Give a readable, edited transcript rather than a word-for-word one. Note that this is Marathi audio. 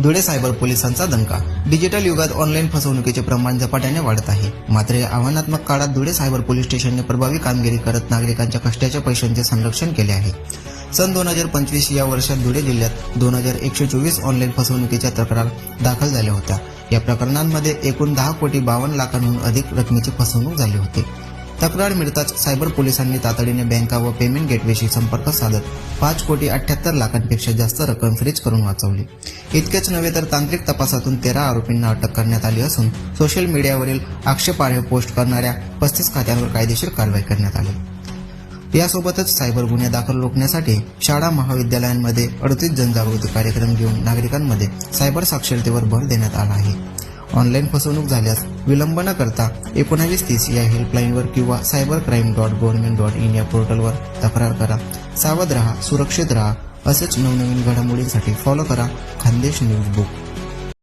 धुळे सायबर पोलिसांचा दणका. डिजिटल युगात ऑनलाईन फसवणुकीचे प्रमाण झपाट्याने वाढत आहे. मात्र या आव्हानात्मक काळात धुळे सायबर पोलीस स्टेशनने प्रभावी कामगिरी करत नागरिकांच्या कष्टाच्या पैशांचे संरक्षण केले आहे. सन 2025 या वर्षात धुळे जिल्ह्यात 2124 ऑनलाईन फसवणुकीच्या तक्रार दाखल झाल्या होत्या. या प्रकरणांमध्ये एकूण 10,52 लाखांहून अधिक रकमेची फसवणूक झाली होती. तक्रार मिळताच सायबर पोलिसांनी तातडीने बँका व पेमेंट गेटवेशी संपर्क साधत 5,78 लाखांपेक्षा जास्त रक्कम फ्रीज करून वाचवली. इतकेच नव्हे तर तांत्रिक तपासातून 13 आरोपींना अटक करण्यात आली असून सोशल मीडियावरील आक्षेपार्ह पोस्ट करणाऱ्या 35 खात्यांवर कायदेशीर कारवाई करण्यात आली. यासोबतच सायबर गुन्हे दाखल रोखण्यासाठी शाळा महाविद्यालयांमध्ये 38 जनजागृती कार्यक्रम घेऊन नागरिकांमध्ये सायबर साक्षरतेवर भर देण्यात आला आहे. ऑनलाईन फसवणूक झाल्यास विलंब न करता 1930 या हेल्पलाईनवर किंवा cybercrime.government.in या पोर्टलवर तक्रार करा. सावध रहा, सुरक्षित रहा. असेच नवनवीन घडामोडींसाठी फॉलो करा खानदेश न्यूज बुक.